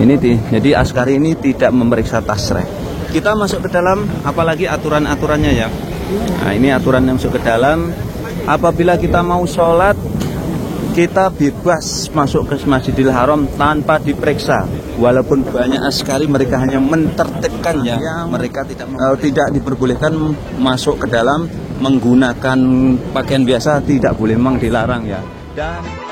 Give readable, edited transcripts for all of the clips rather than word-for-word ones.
Jadi askari ini tidak memeriksa tasreh. Kita masuk ke dalam, apalagi aturan-aturannya ya. Nah, ini aturan yang masuk ke dalam. Apabila kita mau sholat, kita bebas masuk ke Masjidil Haram tanpa diperiksa. Walaupun banyak askari, mereka hanya mentertibkannya. Mereka tidak diperbolehkan masuk ke dalam menggunakan pakaian biasa, tidak boleh, memang dilarang ya. Dan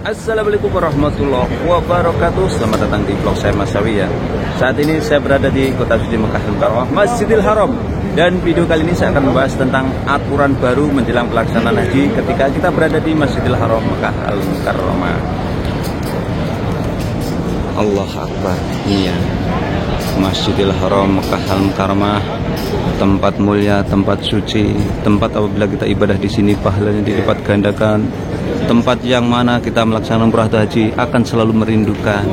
Assalamualaikum warahmatullahi wabarakatuh. Selamat datang di vlog saya Mas Sawi ya. Saat ini saya berada di kota suci Mekah Al-Mukarramah, Masjidil Haram. Dan video kali ini saya akan membahas tentang aturan baru menjelang pelaksanaan haji ketika kita berada di Masjidil Haram Mekah Al-Mukarramah. Allah Akbar. Iya, Masjidil Haram Mekah Al-Mukarramah, tempat mulia, tempat suci, tempat apabila kita ibadah di sini pahalanya dilipat gandakan. Tempat yang mana kita melaksanakan umrah haji akan selalu merindukan.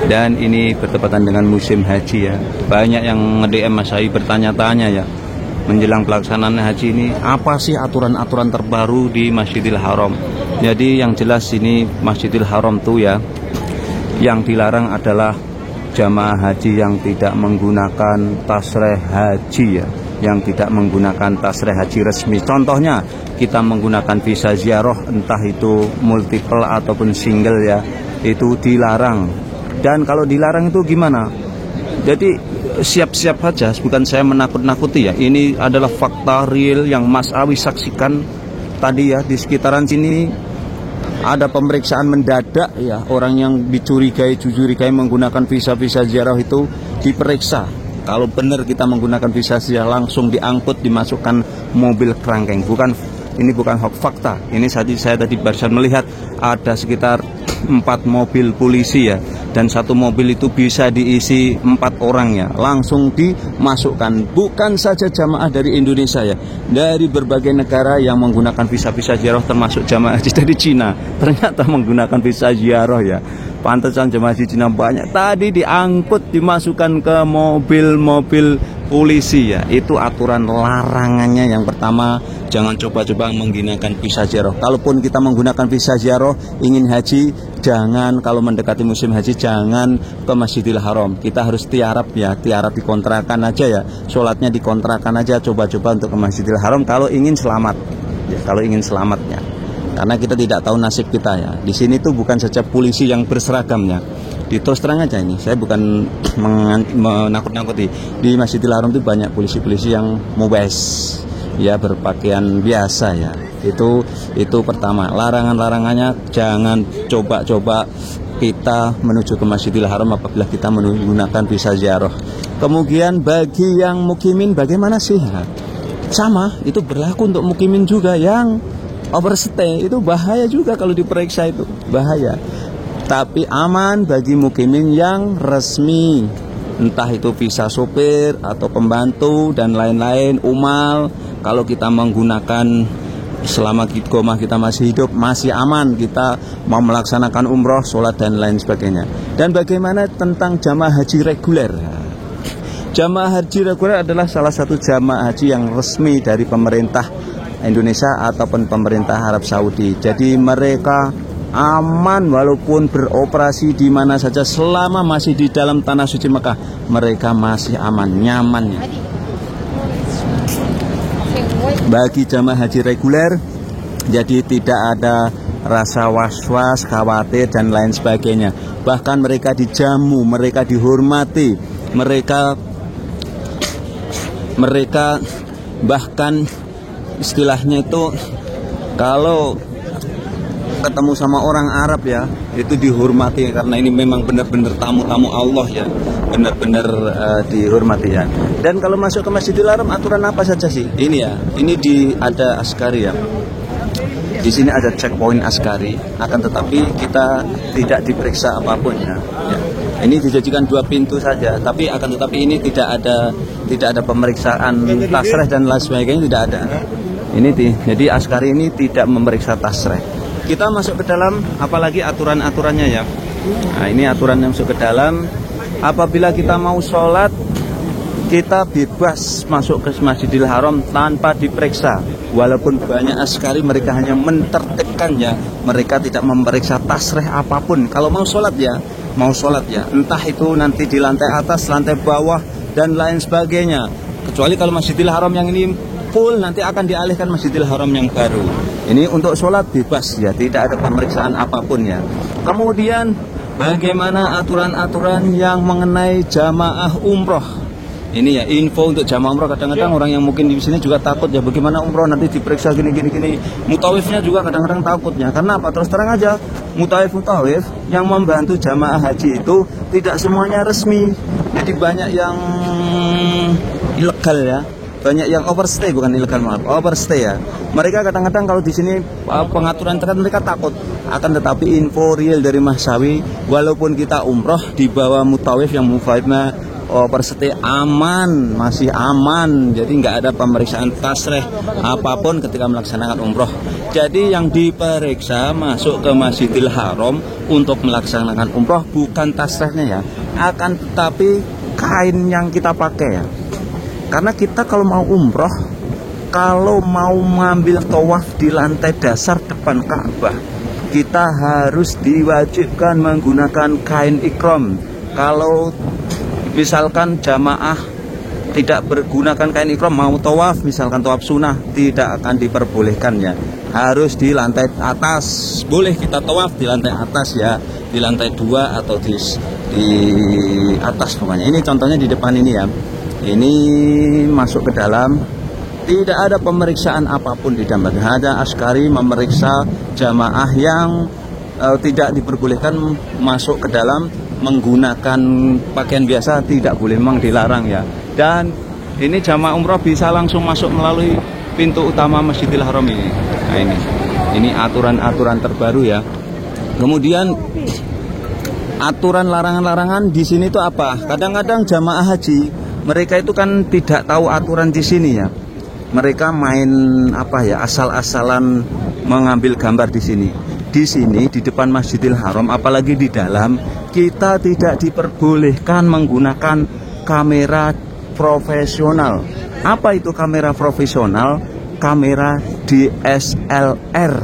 Dan ini bertepatan dengan musim haji ya. Banyak yang nge-DM Mas Sawi bertanya-tanya ya, menjelang pelaksanaan haji ini apa sih aturan-aturan terbaru di Masjidil Haram. Jadi yang jelas ini Masjidil Haram tuh ya, yang dilarang adalah jamaah haji yang tidak menggunakan tasreh haji ya, yang tidak menggunakan tasreh haji resmi. Contohnya kita menggunakan visa ziarah, entah itu multiple ataupun single ya, itu dilarang. Dan kalau dilarang itu gimana? Jadi siap-siap saja, bukan saya menakut-nakuti ya. Ini adalah fakta real yang Mas Awi saksikan tadi ya. Di sekitaran sini ada pemeriksaan mendadak ya, orang yang dicurigai menggunakan visa ziarah itu diperiksa. Kalau benar kita menggunakan visa ziarah, langsung diangkut, dimasukkan mobil kerangkeng. Ini bukan hoax, fakta. Ini saya tadi barusan melihat ada sekitar 4 mobil polisi ya, dan satu mobil itu bisa diisi 4 orang ya, langsung dimasukkan. Bukan saja jamaah dari Indonesia ya, dari berbagai negara yang menggunakan visa ziarah, termasuk jamaah haji dari Cina, ternyata menggunakan visa ziarah ya. Pantesan jemaah haji Cina banyak. Tadi diangkut, dimasukkan ke mobil-mobil polisi ya. Itu aturan larangannya. Yang pertama, jangan coba-coba menggunakan visa ziarah. Kalaupun kita menggunakan visa ziarah ingin haji, jangan, kalau mendekati musim haji jangan ke Masjidil Haram. Kita harus tiarap ya, tiarap dikontrakan aja ya. Sholatnya dikontrakan aja, coba-coba untuk ke Masjidil Haram kalau ingin selamat ya, kalau ingin selamatnya. Karena kita tidak tahu nasib kita ya. Di sini tuh bukan saja polisi yang berseragamnya. Terus terang aja ini, saya bukan menakut-nakuti. Di Masjidil Haram itu banyak polisi-polisi yang mubes ya, berpakaian biasa ya. Itu pertama. Larangannya jangan coba-coba kita menuju ke Masjidil Haram apabila kita menggunakan visa ziarah. Kemudian bagi yang mukimin bagaimana sih? Sama, itu berlaku untuk mukimin juga. Yang overstay itu bahaya juga, kalau diperiksa itu bahaya. Tapi aman bagi mukimin yang resmi, entah itu visa sopir atau pembantu dan lain-lain, umal. Kalau kita menggunakan selama kita masih hidup, masih aman. Kita mau melaksanakan umroh, sholat dan lain sebagainya. Dan bagaimana tentang jamaah haji reguler? Jamaah haji reguler adalah salah satu jamaah haji yang resmi dari pemerintah Indonesia ataupun pemerintah Arab Saudi. Jadi mereka aman walaupun beroperasi di mana saja, selama masih di dalam tanah suci Mekah, mereka masih aman, nyaman ya. Bagi jamaah haji reguler, jadi tidak ada rasa was-was, khawatir dan lain sebagainya. Bahkan mereka dijamu, mereka dihormati, mereka bahkan istilahnya itu kalau ketemu sama orang Arab ya, itu dihormati, karena ini memang benar-benar tamu-tamu Allah ya, benar-benar dihormati ya. Dan kalau masuk ke Masjidil Haram aturan apa saja sih? Ini ya, ini ada askari ya. Di sini ada checkpoint askari, akan tetapi kita tidak diperiksa apapun ya. Ini dijanjikan 2 pintu saja, tapi akan tetapi ini tidak ada pemeriksaan tasreh dan lain sebagainya, tidak ada. Ini jadi askari ini tidak memeriksa tasreh. Kita masuk ke dalam, apalagi aturan-aturannya ya. Nah, ini aturan yang masuk ke dalam. Apabila kita mau sholat, kita bebas masuk ke Masjidil Haram tanpa diperiksa. Walaupun banyak askari, mereka hanya mentertibkannya. Mereka tidak memeriksa tasreh apapun. Kalau mau sholat ya, entah itu nanti di lantai atas, lantai bawah, dan lain sebagainya. Kecuali kalau Masjidil Haram yang ini full, nanti akan dialihkan Masjidil Haram yang baru. Ini untuk sholat bebas ya, tidak ada pemeriksaan apapun ya. Kemudian bagaimana aturan-aturan yang mengenai jamaah umroh? Ini ya info untuk jamaah umroh. Kadang-kadang orang yang mungkin di sini juga takut ya, bagaimana umroh nanti diperiksa gini. Mutawifnya juga kadang-kadang takutnya. Karena apa? Terus terang aja, mutawif yang membantu jamaah haji itu tidak semuanya resmi. Jadi banyak yang ilegal ya. Banyak yang overstay, bukan ilegal, maaf, overstay ya. Mereka kadang-kadang kalau di sini pengaturan terkait, mereka takut. Akan tetapi info real dari Mas Sawi, walaupun kita umroh di bawah mutawif yang mutawifnya overstay, aman, masih aman. Jadi nggak ada pemeriksaan tasreh apapun ketika melaksanakan umroh. Jadi yang diperiksa masuk ke Masjidil Haram untuk melaksanakan umroh bukan tasrehnya ya, akan tetapi kain yang kita pakai ya. Karena kita kalau mau umroh, kalau mau mengambil tawaf di lantai dasar depan Ka'bah, kita harus diwajibkan menggunakan kain ikram. Kalau misalkan jamaah tidak bergunakan kain ikram, mau tawaf, misalkan tawaf sunnah, tidak akan diperbolehkan ya. Harus di lantai atas. Boleh kita tawaf di lantai atas ya, di lantai 2 atau di atas pokoknya. Ini contohnya di depan ini ya. Ini masuk ke dalam, tidak ada pemeriksaan apapun di dalam. Ada askari memeriksa jamaah yang tidak diperbolehkan masuk ke dalam menggunakan pakaian biasa, tidak boleh, memang dilarang ya. Dan ini jamaah umroh bisa langsung masuk melalui pintu utama Masjidil Haram ini. Nah ini aturan-aturan terbaru ya. Kemudian aturan larangan-larangan di sini itu apa? Kadang-kadang jamaah haji mereka itu kan tidak tahu aturan di sini ya. Mereka main apa ya, asal-asalan mengambil gambar di sini. Di sini di depan Masjidil Haram, apalagi di dalam, kita tidak diperbolehkan menggunakan kamera profesional. Apa itu kamera profesional? Kamera DSLR.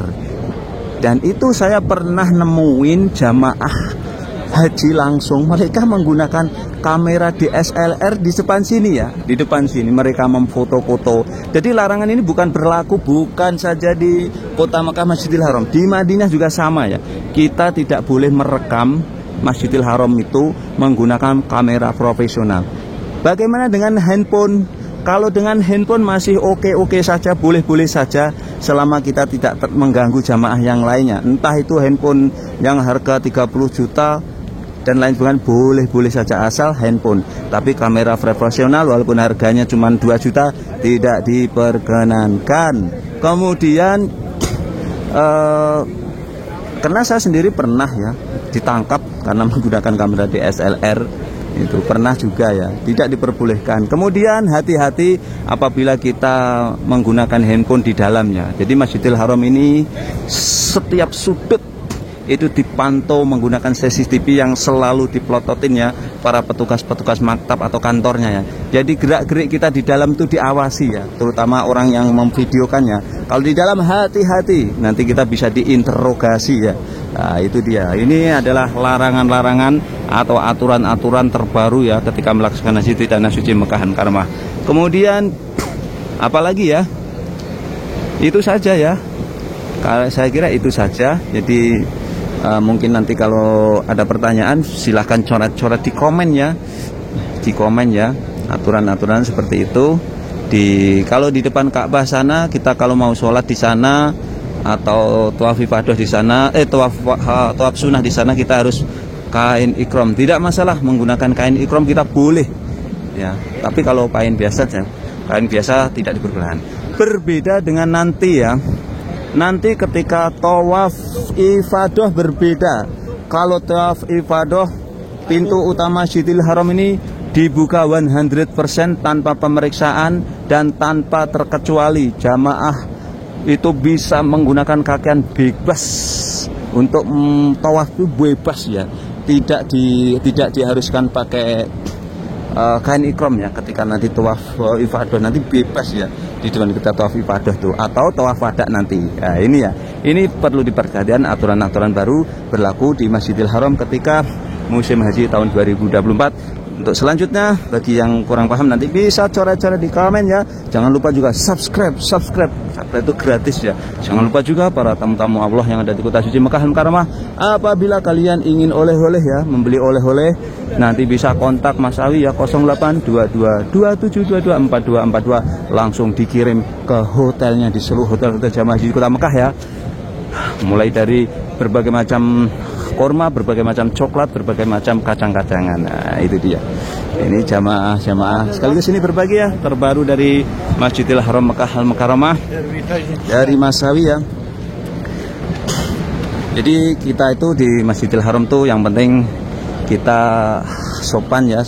Dan itu saya pernah nemuin jamaah haji langsung, mereka menggunakan kamera DSLR di depan sini ya, di depan sini mereka memfoto-foto. Jadi larangan ini bukan berlaku bukan saja di kota Mekah Masjidil Haram, di Madinah juga sama ya. Kita tidak boleh merekam Masjidil Haram itu menggunakan kamera profesional. Bagaimana dengan handphone? Kalau dengan handphone masih oke-oke saja, boleh-boleh saja selama kita tidak mengganggu jamaah yang lainnya. Entah itu handphone yang harga 30 juta dan lain sebagainya, boleh-boleh saja asal handphone. Tapi kamera profesional walaupun harganya cuma 2 juta tidak diperkenankan. Kemudian karena saya sendiri pernah ya ditangkap karena menggunakan kamera DSLR, itu pernah juga ya, tidak diperbolehkan. Kemudian hati-hati apabila kita menggunakan handphone di dalamnya. Jadi Masjidil Haram ini setiap sudut itu dipantau menggunakan CCTV yang selalu diplototin ya para petugas-petugas maktab atau kantornya ya. Jadi gerak-gerik kita di dalam itu diawasi ya, terutama orang yang memvideokannya. Kalau di dalam hati-hati, nanti kita bisa diinterogasi ya. Nah, itu dia. Ini adalah larangan-larangan atau aturan-aturan terbaru ya ketika melaksanakan haji di Tanah Suci Mekah Al-Mukarramah. Kemudian apalagi ya? Itu saja ya. Kalau saya kira itu saja. Jadi mungkin nanti kalau ada pertanyaan silahkan coret-coret di komen ya. Di komen ya. Aturan-aturan seperti itu. Kalau di depan Ka'bah sana, kita kalau mau sholat di sana atau tawaf ifadah di sana, tawaf sunnah di sana, kita harus kain ikram. Tidak masalah menggunakan kain ikram, kita boleh ya. Tapi kalau kain biasa tidak diperbolehkan. Berbeda dengan nanti ya. Nanti ketika tawaf ifadah berbeda. Kalau tawaf ifadah pintu utama Masjidil Haram ini dibuka 100% tanpa pemeriksaan dan tanpa terkecuali. Jamaah itu bisa menggunakan kakian bebas untuk tawaf itu bebas ya, tidak diharuskan pakai kain ikram ya. Ketika nanti tawaf ifadah nanti bebas ya di depan kita tawaf ifadah tuh, atau tawaf wada nanti. Nah, ini ya, ini perlu diperhatikan aturan-aturan baru berlaku di Masjidil Haram ketika musim haji tahun 2024. Untuk selanjutnya, bagi yang kurang paham nanti bisa coret-coret di komen ya. Jangan lupa juga subscribe itu gratis ya. Jangan lupa juga para tamu-tamu Allah yang ada di kota suci Mekah Al-Mukarramah, apabila kalian ingin oleh-oleh ya, membeli oleh-oleh, nanti bisa kontak Mas Awi ya, 082227224242, langsung dikirim ke hotelnya di seluruh hotel-hotel jamaah haji di kota Mekah ya. Mulai dari berbagai macam korma, berbagai macam coklat, berbagai macam kacang-kacangan. Nah, itu dia. Ini jamaah sekaligus ini berbagi ya, terbaru dari Masjidil Haram Mekah Al-Mukarramah dari Mas Awi ya. Jadi kita itu di Masjidil Haram tuh yang penting kita sopan ya,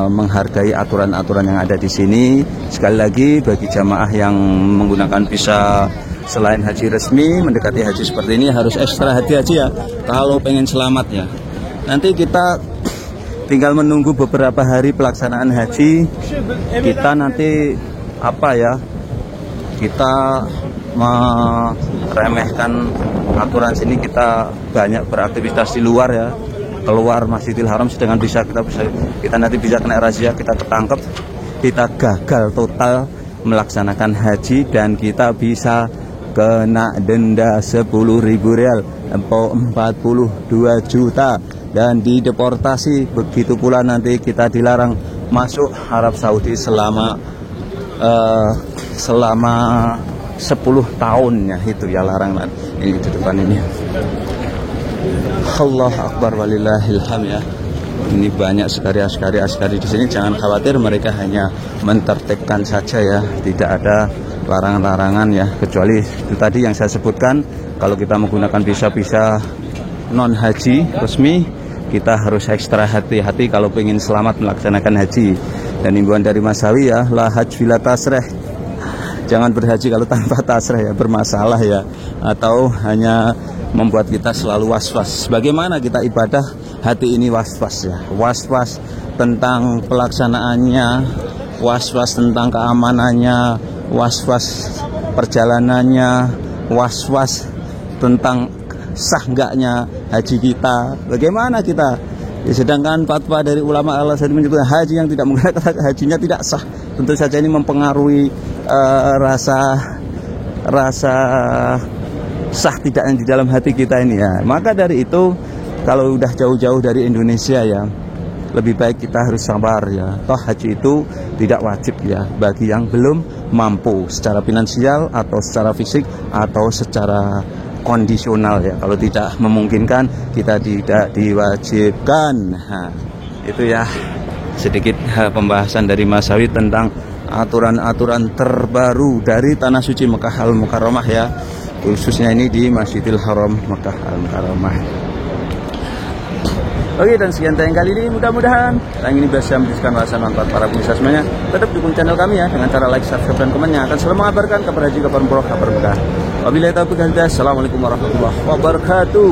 menghargai aturan-aturan yang ada di sini. Sekali lagi bagi jamaah yang menggunakan visa selain haji resmi, mendekati haji seperti ini harus ekstra hati-hati ya kalau pengen selamat ya. Nanti kita tinggal menunggu beberapa hari pelaksanaan haji. Kita nanti kita meremehkan aturan sini, kita banyak beraktivitas di luar ya, keluar Masjidil Haram, sedangkan kita nanti bisa kena razia, kita ketangkep, kita gagal total melaksanakan haji, dan kita bisa kena denda 10.000 rial, 42 juta, dan dideportasi. Begitu pula nanti kita dilarang masuk Arab Saudi selama 10 tahun ya, itu ya larangan. Ini di depan ini. Allah Akbar walillahilham ya. Ini banyak sekali askari di sini. Jangan khawatir, mereka hanya mentertibkan saja ya, tidak ada larangan-larangan ya, kecuali itu tadi yang saya sebutkan. Kalau kita menggunakan visa non haji resmi, kita harus ekstra hati-hati kalau ingin selamat melaksanakan haji. Dan imbauan dari Mas Awi ya, la hajj bila tasreh, jangan berhaji kalau tanpa tasreh ya, bermasalah ya, atau hanya membuat kita selalu was-was. Bagaimana kita ibadah, hati ini was-was ya, was-was tentang pelaksanaannya, was-was tentang keamanannya, was-was perjalanannya, was-was tentang sah enggaknya haji kita. Bagaimana kita ya, sedangkan fatwa dari ulama Al-Azhar menyebutkan haji yang tidak menggunakan hajinya tidak sah. Tentu saja ini mempengaruhi rasa sah tidaknya di dalam hati kita ini ya. Maka dari itu, kalau udah jauh-jauh dari Indonesia ya, lebih baik kita harus sabar ya. Toh haji itu tidak wajib ya bagi yang belum mampu secara finansial atau secara fisik atau secara kondisional ya. Kalau tidak memungkinkan, kita tidak diwajibkan. Nah, itu ya sedikit pembahasan dari Mas Awi tentang aturan-aturan terbaru dari Tanah Suci Mekah Al-Mukarramah ya, khususnya ini di Masjidil Haram Mekah Al-Mukarramah. Oke, dan sekian tayang kali ini, mudah-mudahan tayang ini bisa memberikan rasa manfaat para pemirsa semuanya. Tetap dukung channel kami ya dengan cara like, subscribe, dan komen yang akan selalu mengabarkan kabar haji, kabar umroh, kabar Mekah. Wabillahi taufiq wal hidayah. Assalamualaikum warahmatullahi wabarakatuh.